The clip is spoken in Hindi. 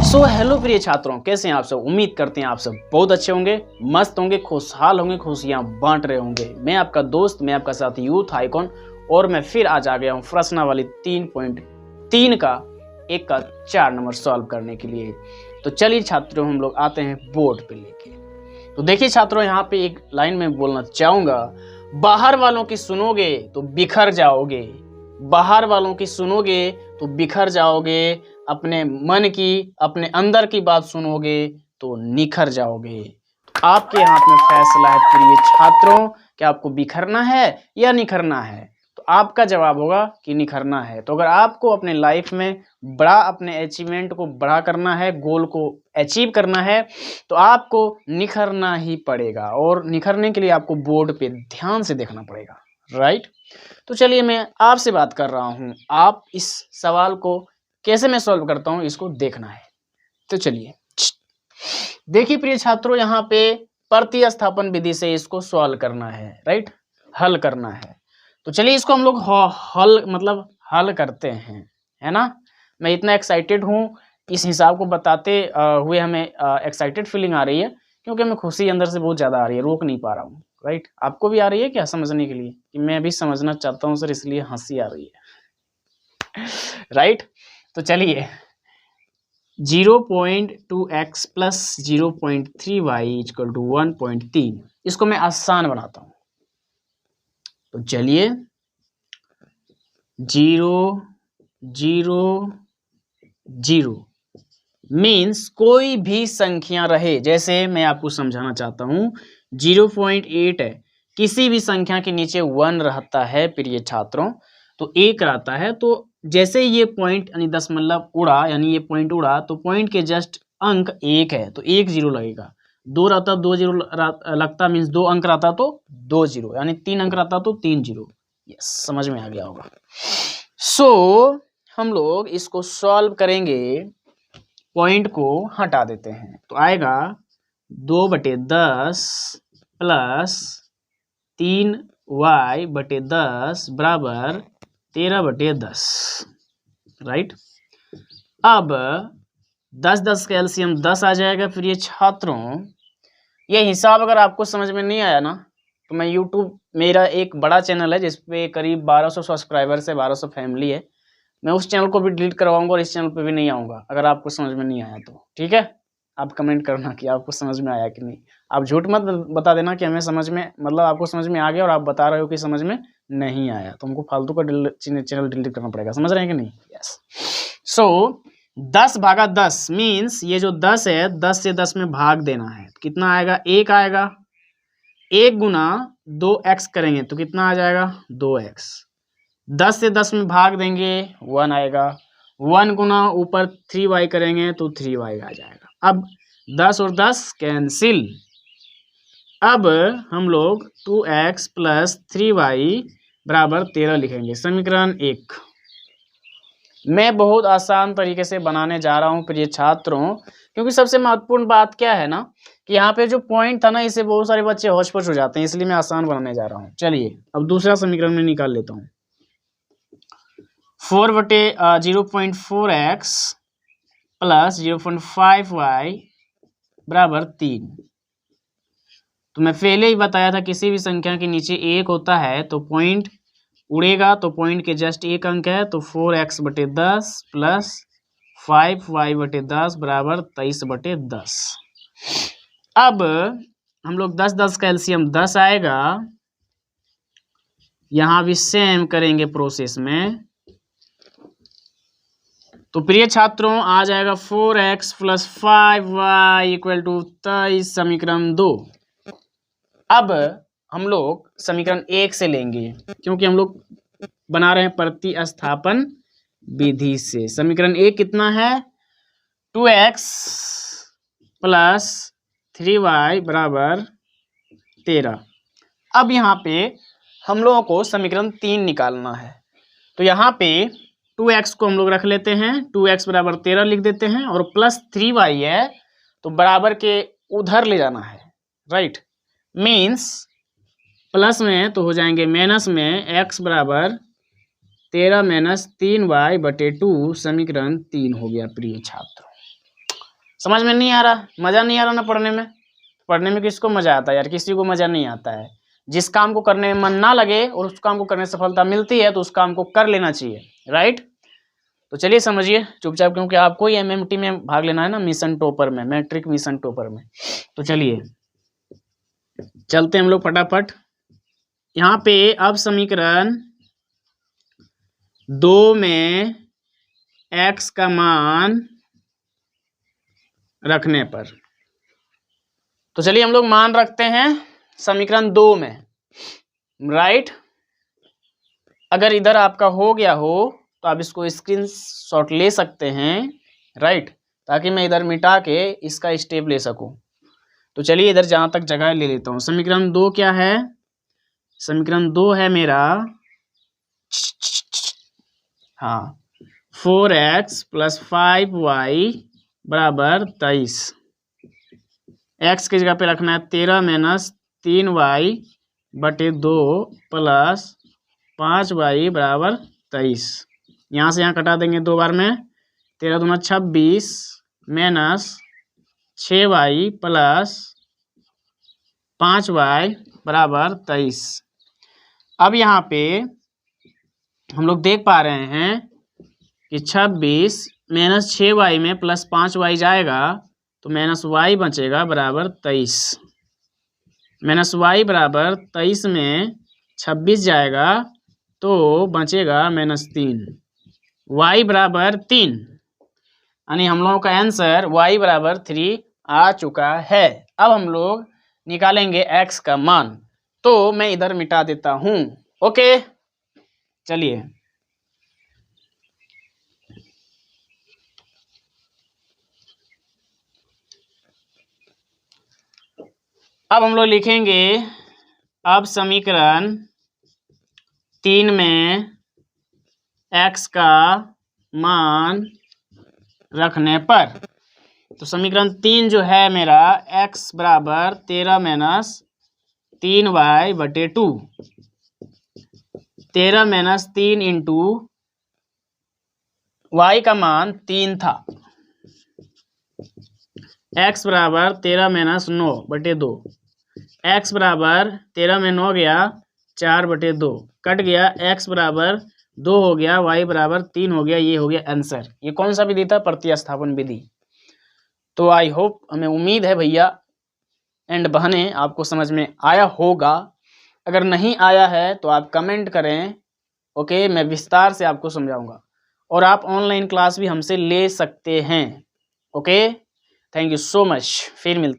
हेलो प्रिय छात्रों, कैसे हैं आप सब। उम्मीद करते हैं आप सब बहुत अच्छे होंगे, मस्त होंगे, खुशहाल होंगे, खुशियां बांट रहे होंगे। मैं आपका दोस्त, मैं आपका साथी यूथ आइकॉन, और मैं फिर आज आ गया हूं प्रश्नावली 3.3 का 1 का 4 नंबर सॉल्व करने के लिए। तो चलिए छात्रों, हम लोग आते हैं बोर्ड पे लेके। तो देखिए छात्रों, यहाँ पे एक लाइन में बोलना चाहूंगा, बाहर वालों की सुनोगे तो बिखर जाओगे, बाहर वालों की सुनोगे तो बिखर जाओगे, अपने मन की, अपने अंदर की बात सुनोगे तो निखर जाओगे। तो आपके हाथ में फैसला है प्रिय छात्रों कि आपको बिखरना है या निखरना है। तो आपका जवाब होगा कि निखरना है। तो अगर आपको अपने लाइफ में बड़ा, अपने अचीवमेंट को बड़ा करना है, गोल को अचीव करना है, तो आपको निखरना ही पड़ेगा। और निखरने के लिए आपको बोर्ड पे ध्यान से देखना पड़ेगा, राइट। तो चलिए, मैं आपसे बात कर रहा हूं, आप इस सवाल को कैसे मैं सॉल्व करता हूं इसको देखना है। तो चलिए देखिए प्रिय छात्रों, यहाँ पे प्रतिस्थापन विधि से इसको सॉल्व करना है, राइट, हल करना है। तो चलिए इसको हम लोग हल करते हैं, है ना। मैं इतना एक्साइटेड हूँ, इस हिसाब को बताते हुए हमें एक्साइटेड फीलिंग आ रही है, क्योंकि हमें खुशी अंदर से बहुत ज़्यादा आ रही है, रोक नहीं पा रहा हूँ, राइट। आपको भी आ रही है क्या समझने के लिए कि मैं भी समझना चाहता हूँ सर, इसलिए हंसी आ रही है, राइट। तो चलिए 0.2x plus 0.3y equal to 1.3, इसको मैं आसान बनाता हूं। तो चलिए 0 0 0 मीन्स कोई भी संख्या रहे, जैसे मैं आपको समझाना चाहता हूं 0.8 है, किसी भी संख्या के नीचे 1 रहता है प्रिय छात्रों, तो 1 रहता है। तो जैसे ये पॉइंट यानी दशमलव उड़ा, यानी ये पॉइंट उड़ा, तो पॉइंट के जस्ट अंक 1 है, तो 1 0 लगेगा। 2 रहता 2 0 लगता, मीन्स 2 अंक रहता तो 2 0, यानी 3 अंक रहता तो 3 0। यस, समझ में आ गया होगा। सो हम लोग इसको सॉल्व करेंगे, पॉइंट को हटा देते हैं, तो आएगा 2/10 प्लस 3y/10 बराबर 13/10, राइट। अब 10 का एलसीएम 10 आ जाएगा प्रिय छात्रों। ये हिसाब अगर आपको समझ में नहीं आया ना, तो मैं यूट्यूब, मेरा एक बड़ा चैनल है जिसपे करीब 1200 सब्सक्राइबर्स है, 1200 फैमिली है, मैं उस चैनल को भी डिलीट करवाऊंगा और इस चैनल पे भी नहीं आऊँगा अगर आपको समझ में नहीं आया तो, ठीक है। आप कमेंट करना कि आपको समझ में आया कि नहीं। आप झूठ मत बता देना कि हमें समझ में, मतलब आपको समझ में आ गया और आप बता रहे हो कि समझ में नहीं आया, तो हमको फालतू का चैनल डिलीट करना पड़ेगा, समझ रहे हैं कि नहीं। यस। सो 10/10 मीन्स ये जो 10 है, 10 से 10 में भाग देना है, तो कितना आएगा, 1 आएगा। 1 गुना 2x करेंगे तो कितना आ जाएगा, 2x। 10 से 10 में भाग देंगे 1 आएगा। 1 गुना ऊपर 3y करेंगे तो 3y आ जाएगा। अब 10 और 10 कैंसिल। अब हम लोग 2x प्लस 3y बराबर 13 लिखेंगे, समीकरण 1। मैं बहुत आसान तरीके से बनाने जा रहा हूं प्रिय छात्रों, क्योंकि सबसे महत्वपूर्ण बात क्या है ना, कि यहाँ पे जो पॉइंट था ना, इसे बहुत सारे बच्चे होश-पोश हो जाते हैं, इसलिए मैं आसान बनाने जा रहा हूँ। चलिए अब दूसरा समीकरण में निकाल लेता हूँ। 4/0.4x प्लस 0.5y बराबर 3। तो मैं पहले ही बताया था, किसी भी संख्या के नीचे 1 होता है तो पॉइंट उड़ेगा, तो पॉइंट के जस्ट 1 अंक है, तो 4x/10 प्लस 5y/10 बराबर 23/10। अब हम लोग 10 का एलसीएम 10 आएगा, यहाँ भी सेम करेंगे प्रोसेस में। तो प्रिय छात्रों आ जाएगा 4x plus 5y equal to 23, समीकरण 2। अब हम लोग समीकरण 1 से लेंगे, क्योंकि हम लोग बना रहे हैं प्रतिस्थापन विधि से। समीकरण 1 कितना है, 2x प्लस 3y बराबर 13। अब यहाँ पे हम लोगों को समीकरण 3 निकालना है, तो यहाँ पे 2x को हम लोग रख लेते हैं, 2x बराबर 13 लिख देते हैं, और प्लस 3y है तो बराबर के उधर ले जाना है, राइट। मीन्स प्लस में तो हो जाएंगे माइनस में, x बराबर 13 - 3y/2, समीकरण 3 हो गया प्रिय छात्रों। समझ में नहीं आ रहा, मज़ा नहीं आ रहा ना पढ़ने में? पढ़ने में किसको मज़ा आता है यार? किसी को मज़ा नहीं आता है। जिस काम को करने में मन ना लगे और उस काम को करने से सफलता मिलती है तो उस काम को कर लेना चाहिए, राइट? तो चलिए समझिए चुपचाप, क्योंकि आपको ही एमएमटी में भाग लेना है ना, मिशन टॉपर में, मैट्रिक मिशन टॉपर में। तो चलिए चलते हैं हम लोग फटाफट। यहाँ पे अब समीकरण 2 में x का मान रखने पर, तो चलिए हम लोग मान रखते हैं समीकरण 2 में, राइट? अगर इधर आपका हो गया हो तो आप इसको स्क्रीनशॉट ले सकते हैं, राइट? ताकि मैं इधर मिटा के इसका स्टेप ले सकूं। तो चलिए इधर जहां तक जगह ले लेता हूं। समीकरण 2 क्या है? समीकरण 2 है मेरा, हाँ, 4x + 5y बराबर 23। x की जगह पे रखना है 13 - 3y बटे 2 प्लस 5y बराबर 23। यहाँ से यहाँ कटा देंगे 2 बार में, 13 दूना 26 माइनस 6y प्लस 5y बराबर 23। अब यहाँ पे हम लोग देख पा रहे हैं कि 26 माइनस 6y में प्लस 5y जाएगा तो माइनस y बचेगा बराबर 23। माइनस y बराबर 23 में 26 जाएगा तो बचेगा -3, y बराबर 3, यानी हम लोगों का आंसर y बराबर 3 आ चुका है। अब हम लोग निकालेंगे x का मान, तो मैं इधर मिटा देता हूं। ओके, चलिए अब हम लोग लिखेंगे, अब समीकरण 3 में x का मान रखने पर, तो समीकरण 3 जो है मेरा, x बराबर 13 - 3y बटे 2, 13 - 3 इंटू y का मान 3 था, x बराबर 13 - 9 बटे 2, x बराबर 13 में 9 गया 4 बटे 2 कट गया, x बराबर 2 हो गया, y बराबर 3 हो गया। ये हो गया आंसर। ये कौन सा विधि था? प्रतिस्थापन विधि। तो आई होप, हमें उम्मीद है भैया एंड बहनें आपको समझ में आया होगा। अगर नहीं आया है तो आप कमेंट करें, ओके? मैं विस्तार से आपको समझाऊंगा और आप ऑनलाइन क्लास भी हमसे ले सकते हैं। Okay, thank you so much. फिर मिलते हैं।